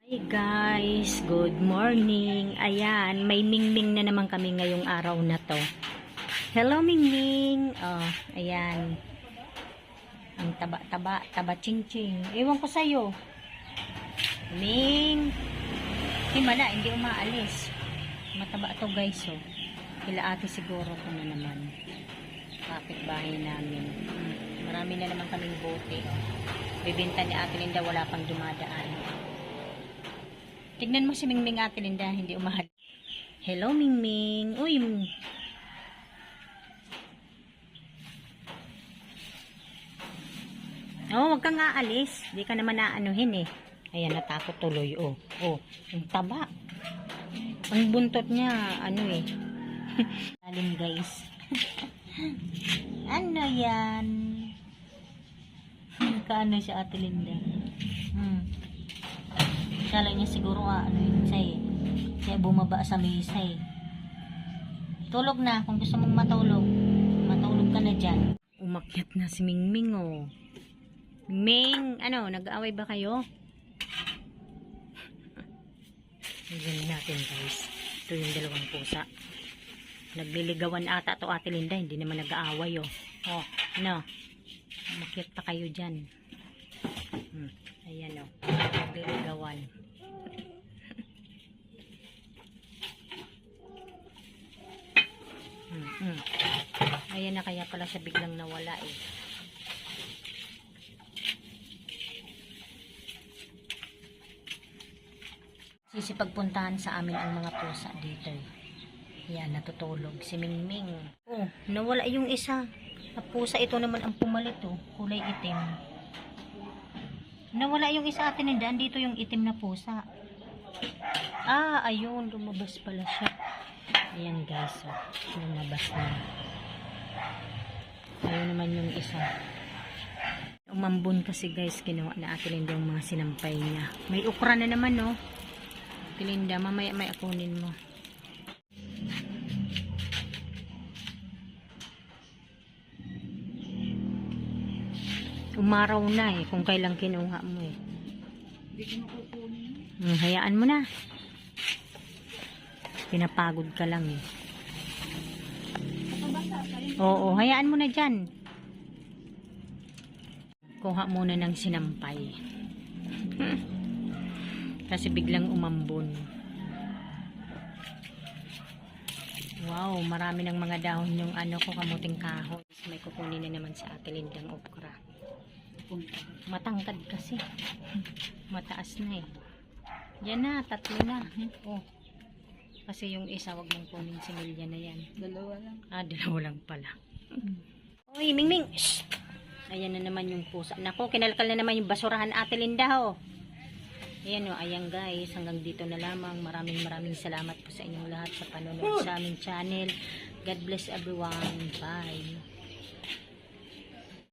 Hey guys, good morning. Ayan, may mingming na naman kami ngayong araw na to. Hello mingming. Oh, ayan. Ang taba ching-ching. Ewan ko sa'yo. Ming. Hindi umaalis. Mataba to guys, oh. Kila ate siguro ko na naman. Kapitbahay namin. Marami na naman kaming bote. Oh. Bibinta ni ate Linda, wala pang dumadaan. Tignan mo si Mingming ate Linda, hindi umahal. Hello Mingming. Uy. Oh, wag kang aalis. Di ka naman naanuhin eh. Ayan, natakot tuloy. Oh, ang taba. Ang buntot niya, ano eh. Lalim guys. Ano yan? Kaano siya ate Linda? Kala niya siguro ano yun siya eh. Kaya bumaba sa mesa eh. Tulog na. Kung gusto mong matulog, matulog ka na dyan. Umakyat na si Mingming oh. Mingming, ano, nag-aaway ba kayo? Tignan natin guys. Ito yung dalawang pusa. Nagliligawan ata to ate Linda. Hindi naman nag-aaway oh. Oh, no. Umakyat pa kayo dyan. Ayan oh. Nagliligawan. Ayan na, kaya pala siya biglang nawala eh. Sisipagpuntahan sa amin ang mga pusa dito eh. Yan, natutulog si Mingming. Oh, nawala yung isa. Ang pusa ito naman ang pumalit oh. Kulay itim. Nawala yung isa atin eh. Dito yung itim na pusa. Ah, ayun. Lumabas pala siya. Ayan guys. Oh. Lumabas na. Ayun naman yung isa. Umambon kasi guys. Ginawa na Ate Linda yung mga sinampay niya. May ukra na naman no. Ate Linda, mamaya may akunin mo. Umaraw na eh. Kung kailang kinuha mo eh. Hindi ko makukunin. Hayaan mo na. Pinapagod ka lang eh. Oo, hayaan mo na dyan. Kuha muna ng sinampay. Kasi biglang umambon. Wow, marami ng mga dahon yung ano ko, kamuting kahoy. May kukunin na naman sa Ate Lindang okra. Matangkad kasi. Mataas na eh. Yan na, tatlo na. Oh. Kasi yung isa, wag mong kunin si Milya na yan. Dalawa lang. Ah, dalawa lang pala. Uy, Mingming! Shh! Ayan na naman yung pusa. Nako, kinalkal na naman yung basurahan Ate Linda ho. Ayan o, ayan guys. Hanggang dito na lamang. Maraming salamat po sa inyong lahat sa panonood sa aming channel. God bless everyone. Bye!